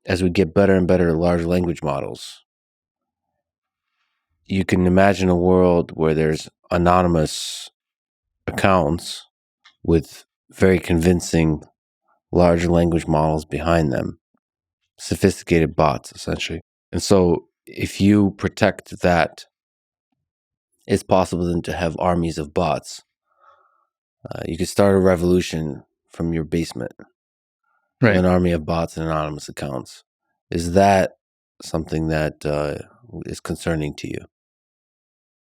as we get better and better large language models, you can imagine a world where there's anonymous accounts with very convincing large language models behind them, sophisticated bots, essentially. And so if you protect that, it's possible then to have armies of bots. You could start a revolution from your basement. Right. An army of bots and anonymous accounts. Is that something that is concerning to you?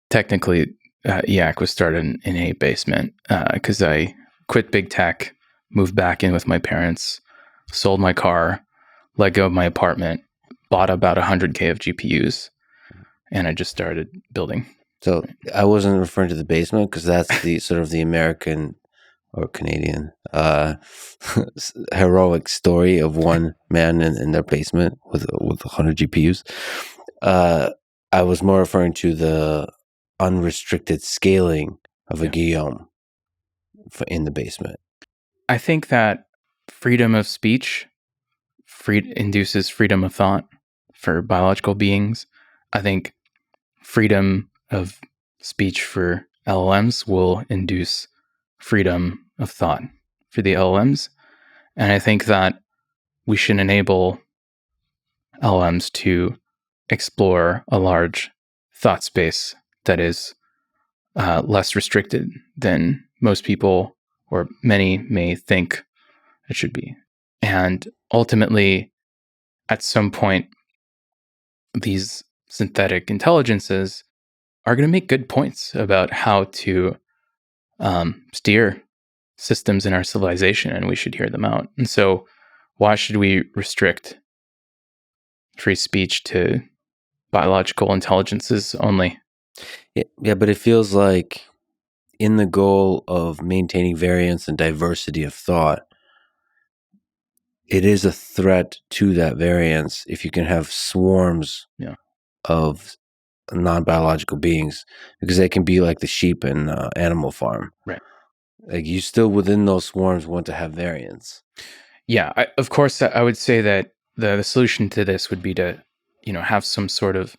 Technically, YAC was started in a basement because I quit big tech, moved back in with my parents, sold my car, let go of my apartment, bought about 100K of GPUs, and I just started building. So I wasn't referring to the basement because that's the sort of the American or Canadian heroic story of one man in their basement with 100 GPUs. I was more referring to the unrestricted scaling of a Guillaume in the basement. I think that freedom of speech induces freedom of thought for biological beings. I think freedom of speech for LLMs will induce freedom of thought for the LLMs. And I think that we should enable LLMs to explore a large thought space that is less restricted than most people or many may think it should be. And ultimately, at some point, these synthetic intelligences are going to make good points about how to steer systems in our civilization, and we should hear them out. And so why should we restrict free speech to biological intelligences only? Yeah, but it feels like in the goal of maintaining variance and diversity of thought, it is a threat to that variance if you can have swarms of non-biological beings, because they can be like the sheep in Animal Farm. Right. Like you still within those swarms want to have variance. Yeah, of course, I would say that the solution to this would be to, have some sort of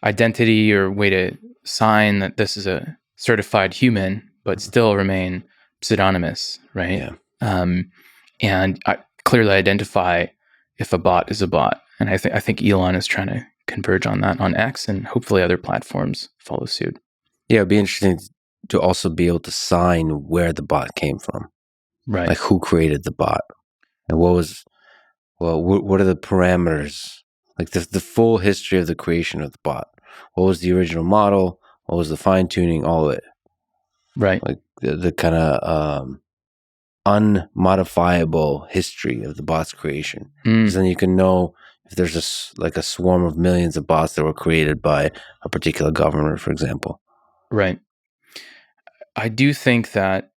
identity or way to sign that this is a certified human, but still remain pseudonymous, right? Yeah. And clearly identify if a bot is a bot. And I think Elon is trying to converge on that on X, and hopefully other platforms follow suit. Yeah, it'd be interesting to also be able to sign where the bot came from. Right. Like who created the bot and what are the parameters? Like the full history of the creation of the bot. What was the original model? What was the fine tuning? All of it. Right. Like the kind of unmodifiable history of the bot's creation. Because then you can know if there's a swarm of millions of bots that were created by a particular government, for example. Right. I do think that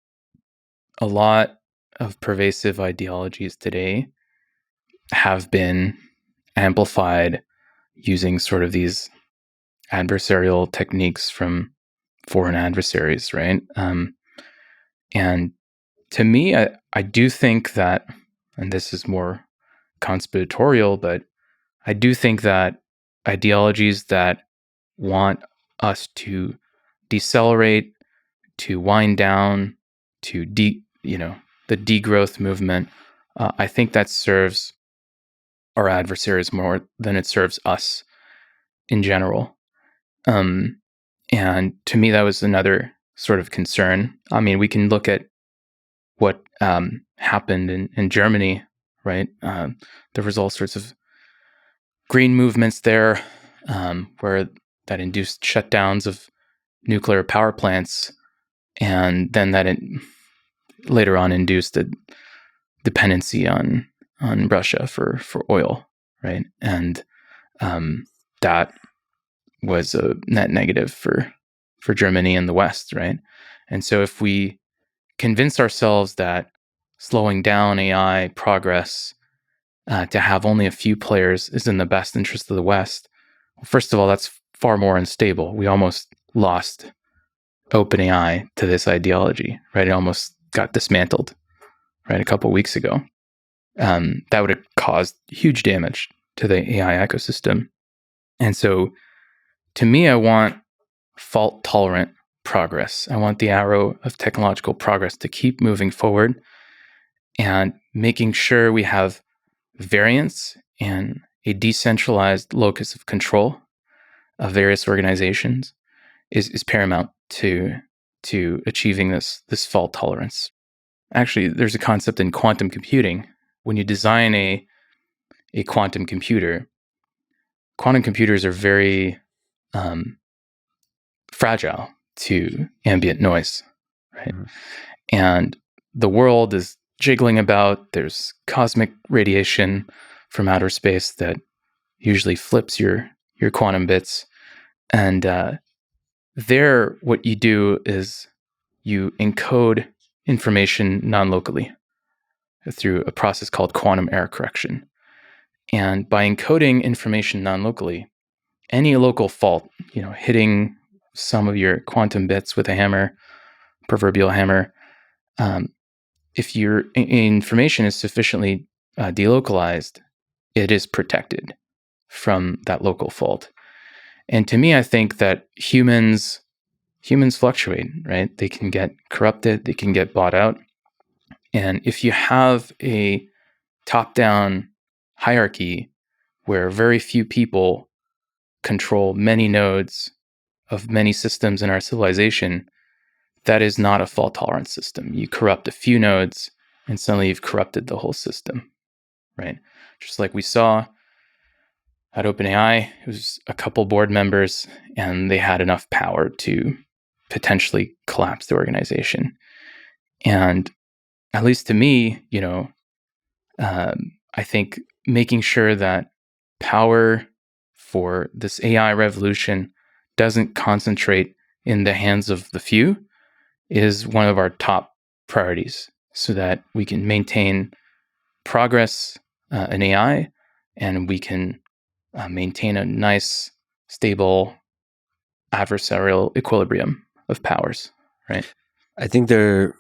a lot of pervasive ideologies today have been amplified using sort of these adversarial techniques from foreign adversaries, right? And to me, I do think that, and this is more conspiratorial, but I do think that ideologies that want us to decelerate, to wind down, to the degrowth movement, I think that serves our adversaries more than it serves us in general. And to me, that was another sort of concern. I mean, we can look at what happened in Germany, right? There was all sorts of green movements there where that induced shutdowns of nuclear power plants, and then that later on induced a dependency on Russia for oil, right? And that was a net negative for Germany and the West, right? And so if we convince ourselves that slowing down AI progress to have only a few players is in the best interest of the West, well, first of all, that's far more unstable. We almost lost OpenAI to this ideology, right? It almost got dismantled, right, a couple of weeks ago. That would have caused huge damage to the AI ecosystem. And so to me, I want fault tolerant progress. I want the arrow of technological progress to keep moving forward, and making sure we have variance and a decentralized locus of control of various organizations is paramount to achieving this fault tolerance. Actually, there's a concept in quantum computing. When you design a quantum computer, quantum computers are very fragile to ambient noise, right? Mhm. And the world is jiggling about. There's cosmic radiation from outer space that usually flips your quantum bits. And there, what you do is you encode information non-locally through a process called quantum error correction. And by encoding information non-locally, any local fault, hitting some of your quantum bits with a hammer, proverbial hammer, if your information is sufficiently delocalized, it is protected from that local fault. And to me, I think that humans fluctuate, right? They can get corrupted, they can get bought out. And if you have a top-down hierarchy where very few people control many nodes of many systems in our civilization, that is not a fault-tolerant system. You corrupt a few nodes, and suddenly you've corrupted the whole system, right? Just like we saw at OpenAI, it was a couple board members, and they had enough power to potentially collapse the organization. And at least to me, I think making sure that power for this AI revolution doesn't concentrate in the hands of the few is one of our top priorities, so that we can maintain progress in AI, and we can maintain a nice, stable, adversarial equilibrium of powers, right? I think there,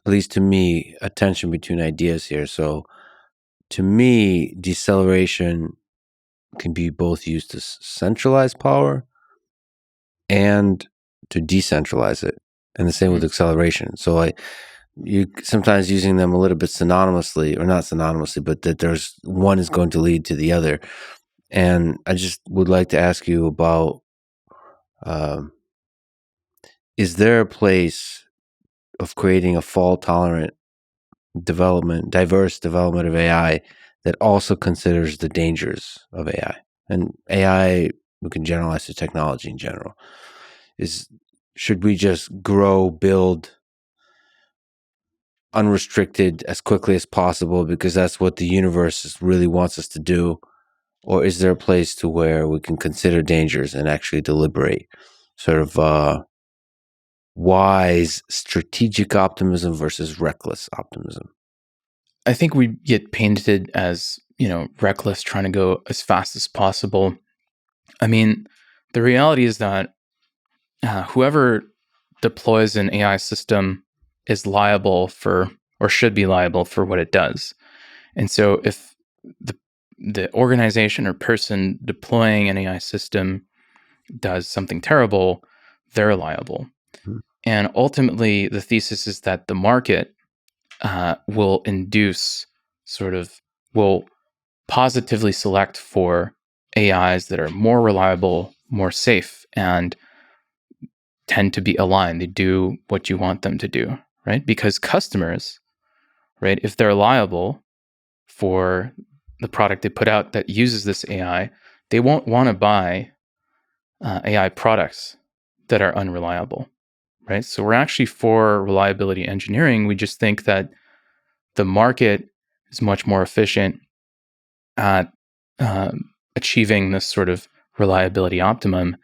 at least to me, a tension between ideas here. So to me, deceleration can be both used to centralize power and to decentralize it. And the same with acceleration. So you sometimes using them a little bit synonymously, or not synonymously, but that there's one is going to lead to the other. And I just would like to ask you about, is there a place of creating a fault tolerant development, diverse development of AI that also considers the dangers of AI? And AI, we can generalize to technology in general. Should we just grow, build unrestricted as quickly as possible because that's what the universe really wants us to do? Or is there a place to where we can consider dangers and actually deliberate, sort of wise strategic optimism versus reckless optimism? I think we get painted as, reckless, trying to go as fast as possible. I mean, the reality is that whoever deploys an AI system is liable for, or should be liable for, what it does. And so if the organization or person deploying an AI system does something terrible, they're liable. Hmm. And ultimately, the thesis is that the market will will positively select for AIs that are more reliable, more safe, and tend to be aligned. They do what you want them to do, right? Because customers, right, if they're liable for the product they put out that uses this AI, they won't want to buy AI products that are unreliable, right? So we're actually for reliability engineering. We just think that the market is much more efficient at achieving this sort of reliability optimum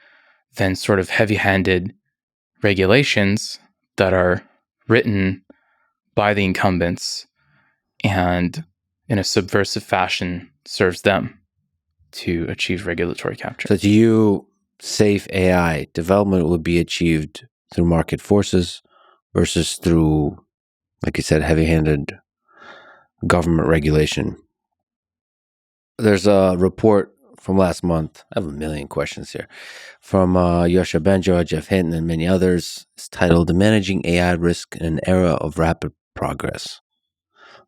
than sort of heavy-handed regulations that are written by the incumbents and in a subversive fashion serves them to achieve regulatory capture. So to you, safe AI development would be achieved through market forces versus through, like you said, heavy-handed government regulation. There's a report from last month. I have a million questions here. From Yosha Benjo, Jeff Hinton, and many others. It's titled Managing AI Risk in an Era of Rapid Progress.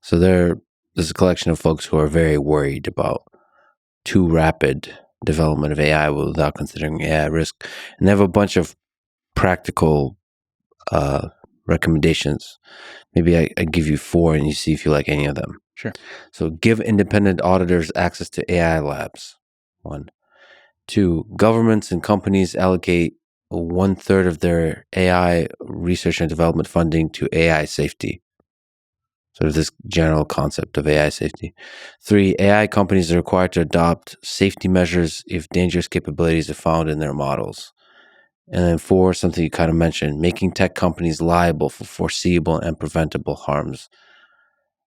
So there's a collection of folks who are very worried about too rapid development of AI without considering AI risk. And they have a bunch of practical recommendations. Maybe I give you 4 and you see if you like any of them. Sure. So give independent auditors access to AI labs. 1. 2, governments and companies allocate 1/3 of their AI research and development funding to AI safety. Sort of this general concept of AI safety. 3, AI companies are required to adopt safety measures if dangerous capabilities are found in their models. And then 4, something you kind of mentioned, making tech companies liable for foreseeable and preventable harms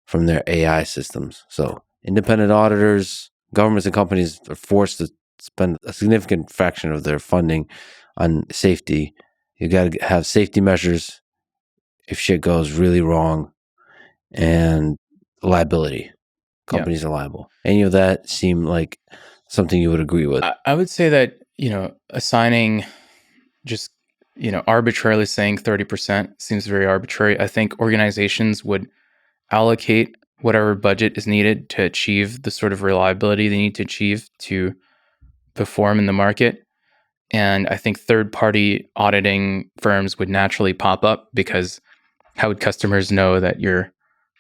from their AI systems. So independent auditors, governments and companies are forced to spend a significant fraction of their funding on safety. You got to have safety measures if shit goes really wrong, and liability. Companies are liable. Any of that seem like something you would agree with? I would say that, assigning just, arbitrarily saying 30% seems very arbitrary. I think organizations would allocate whatever budget is needed to achieve the sort of reliability they need to achieve to perform in the market. And I think third-party auditing firms would naturally pop up, because how would customers know that your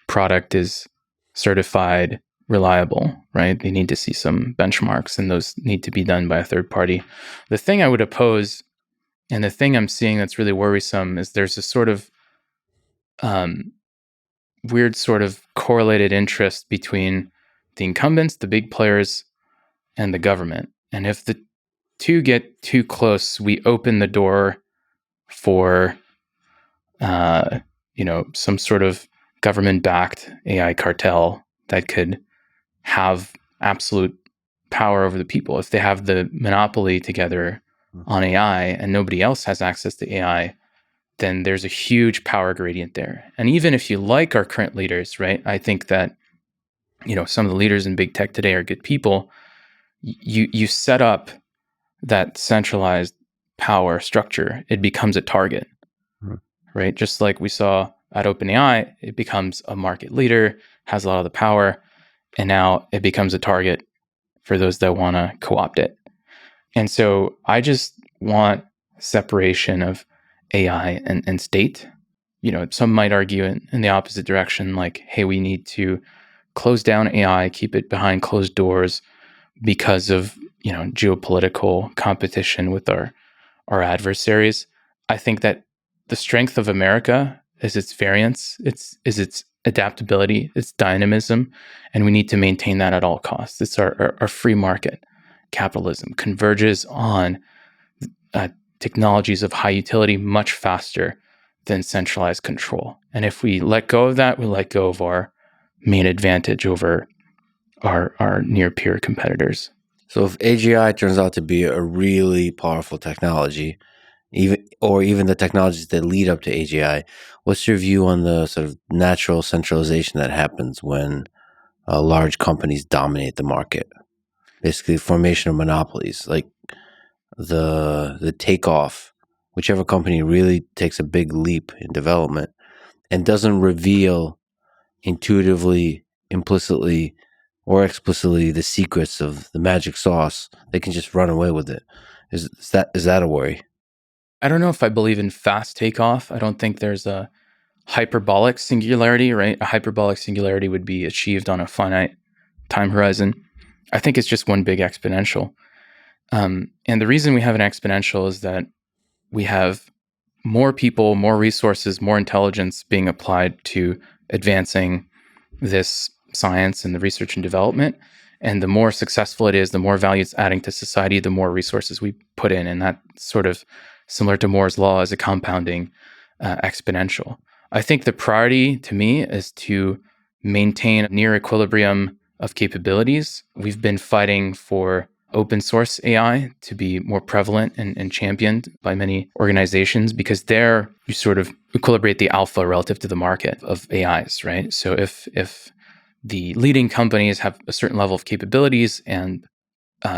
product is certified reliable, right? They need to see some benchmarks, and those need to be done by a third party. The thing I would oppose, and the thing I'm seeing that's really worrisome, is there's a sort of weird sort of correlated interest between the incumbents, the big players, and the government. And if the two get too close, we open the door for some sort of government-backed AI cartel that could have absolute power over the people. If they have the monopoly together on AI and nobody else has access to AI, then there's a huge power gradient there. And even if you like our current leaders, right? I think that, some of the leaders in big tech today are good people. You set up that centralized power structure, it becomes a target, right? Just like we saw at OpenAI, it becomes a market leader, has a lot of the power, and now it becomes a target for those that want to co-opt it. And so I just want separation of AI and state. Some might argue in the opposite direction, like, hey, we need to close down AI, keep it behind closed doors because of, geopolitical competition with our adversaries. I think that the strength of America is its variance, is its adaptability, its dynamism, and we need to maintain that at all costs. It's our free market. Capitalism converges on technologies of high utility much faster than centralized control. And if we let go of that, we let go of our main advantage over our near peer competitors. So if AGI turns out to be a really powerful technology, even the technologies that lead up to AGI, what's your view on the sort of natural centralization that happens when large companies dominate the market? Basically, formation of monopolies, like the takeoff, whichever company really takes a big leap in development and doesn't reveal intuitively, implicitly, or explicitly the secrets of the magic sauce, they can just run away with it. Is that a worry? I don't know if I believe in fast takeoff. I don't think there's a hyperbolic singularity, right? A hyperbolic singularity would be achieved on a finite time horizon. I think it's just one big exponential. And the reason we have an exponential is that we have more people, more resources, more intelligence being applied to advancing this science and the research and development. And the more successful it is, the more value it's adding to society, the more resources we put in. And that sort of similar to Moore's law is a compounding exponential. I think the priority to me is to maintain near equilibrium of capabilities. We've been fighting for open source AI to be more prevalent and championed by many organizations, because there you sort of equilibrate the alpha relative to the market of AIs, right? So if the leading companies have a certain level of capabilities, and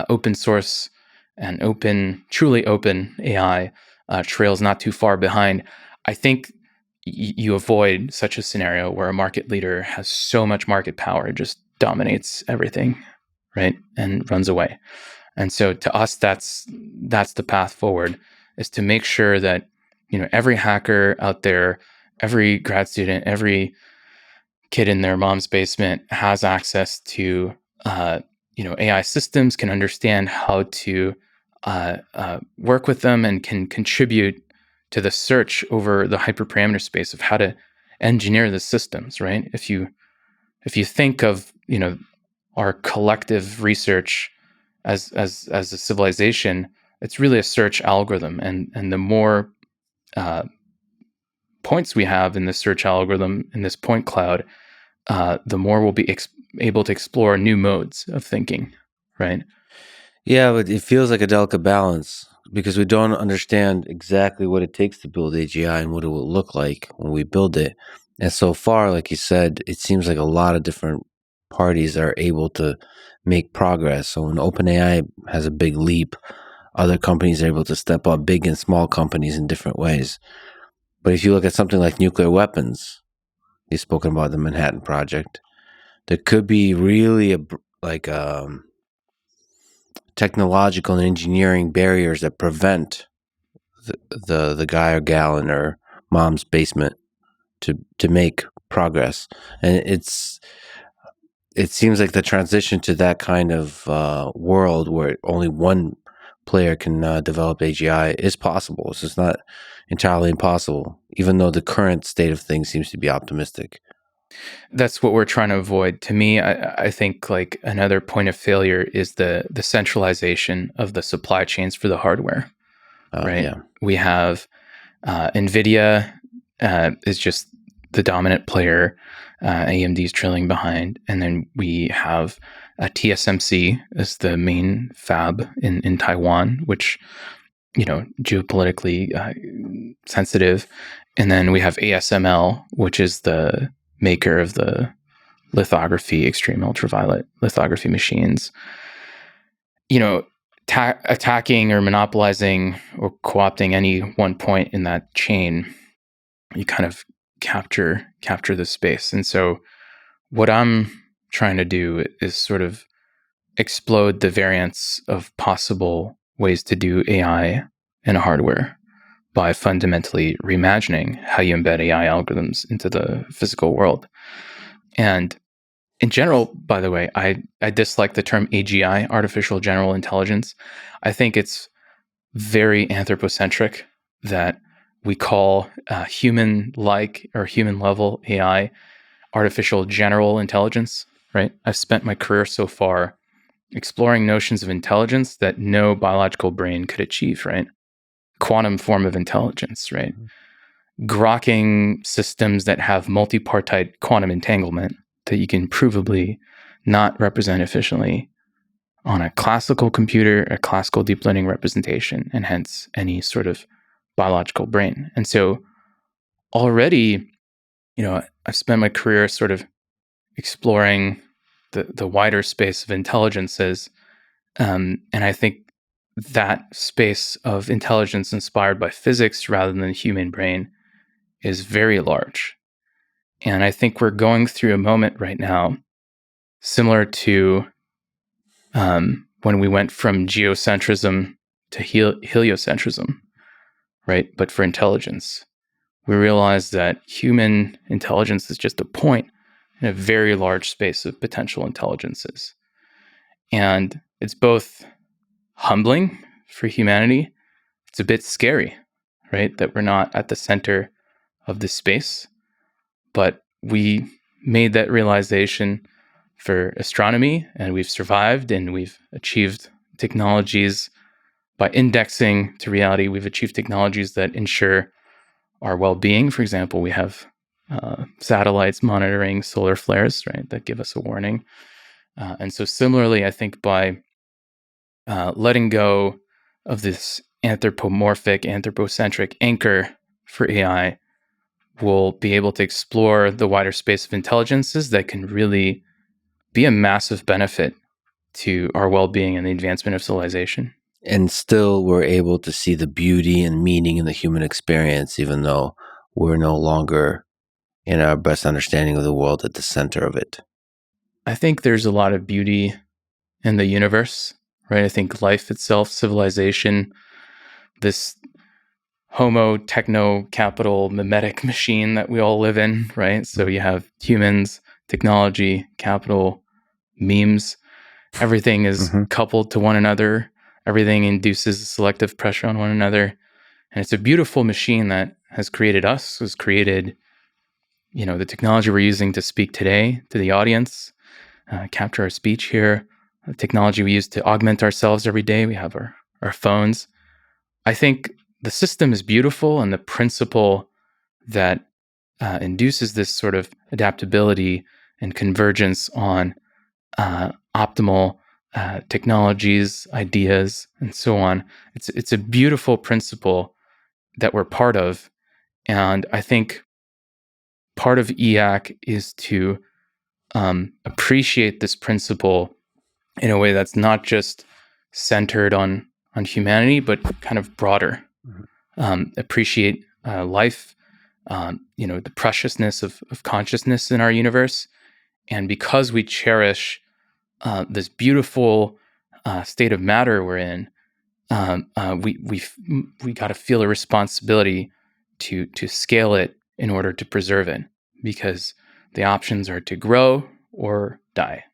open source and truly open AI trails not too far behind. I think you avoid such a scenario where a market leader has so much market power, it just dominates everything, right, and runs away. And so to us, that's the path forward, is to make sure that every hacker out there, every grad student, every kid in their mom's basement has access to AI systems, can understand how to work with them, and can contribute to the search over the hyperparameter space of how to engineer the systems. Right? If you think of our collective research as a civilization, it's really a search algorithm, and the more points we have in this search algorithm, in this point cloud, the more we'll be able to explore new modes of thinking, right? Yeah, but it feels like a delicate balance because we don't understand exactly what it takes to build AGI and what it will look like when we build it. And so far, like you said, it seems like a lot of different parties are able to make progress. So when OpenAI has a big leap, other companies are able to step up, big and small companies in different ways. But if you look at something like nuclear weapons, you've spoken about the Manhattan Project, there could be really technological and engineering barriers that prevent the guy or gal in her mom's basement to make progress. And it seems like the transition to that kind of world where only one player can develop AGI is possible. It's just not entirely impossible, even though the current state of things seems to be optimistic. That's what we're trying to avoid. To me, I think like another point of failure is the centralization of the supply chains for the hardware. Right? Yeah. We have NVIDIA is just the dominant player. AMD is trailing behind, and then we have TSMC as the main fab in Taiwan, which geopolitically sensitive, and then we have ASML, which is the maker of the lithography, extreme ultraviolet lithography machines. Attacking or monopolizing or co-opting any one point in that chain, you kind of capture the space. And so what I'm trying to do is sort of explode the variants of possible ways to do AI in hardware by fundamentally reimagining how you embed AI algorithms into the physical world. And in general, by the way, I dislike the term AGI, artificial general intelligence. I think it's very anthropocentric that we call human-like or human-level AI artificial general intelligence, right? I've spent my career so far exploring notions of intelligence that no biological brain could achieve, right? Quantum form of intelligence, right? Grokking systems that have multipartite quantum entanglement that you can provably not represent efficiently on a classical computer, a classical deep learning representation, and hence any sort of biological brain. And so already, I've spent my career sort of exploring the wider space of intelligences. And I think that space of intelligence inspired by physics rather than the human brain is very large. And I think we're going through a moment right now similar to when we went from geocentrism to heliocentrism, right? But for intelligence, we realized that human intelligence is just a point in a very large space of potential intelligences. And it's both humbling for humanity. It's a bit scary, right? That we're not at the center of this space. But we made that realization for astronomy, and we've survived, and we've achieved technologies by indexing to reality. We've achieved technologies that ensure our well-being. For example, we have satellites monitoring solar flares, right, that give us a warning. And so similarly, I think by letting go of this anthropocentric anchor for AI, we'll be able to explore the wider space of intelligences that can really be a massive benefit to our well-being and the advancement of civilization. And still we're able to see the beauty and meaning in the human experience, even though we're no longer in our best understanding of the world at the center of it. I think there's a lot of beauty in the universe, right? I think life itself, civilization, this homo techno capital mimetic machine that we all live in, right? So you have humans, technology, capital, memes, everything is coupled to one another. Everything induces selective pressure on one another. And it's a beautiful machine that has created us, has created, the technology we're using to speak today to the audience, capture our speech here, the technology we use to augment ourselves every day. We have our phones. I think the system is beautiful, and the principle that induces this sort of adaptability and convergence on optimal technologies, ideas, and so on. It's a beautiful principle that we're part of, and I think part of EAC is to appreciate this principle in a way that's not just centered on humanity, but kind of broader. Appreciate life, the preciousness of consciousness in our universe, and because we cherish this beautiful state of matter we're in, we got to feel a responsibility to scale it in order to preserve it, because the options are to grow or die.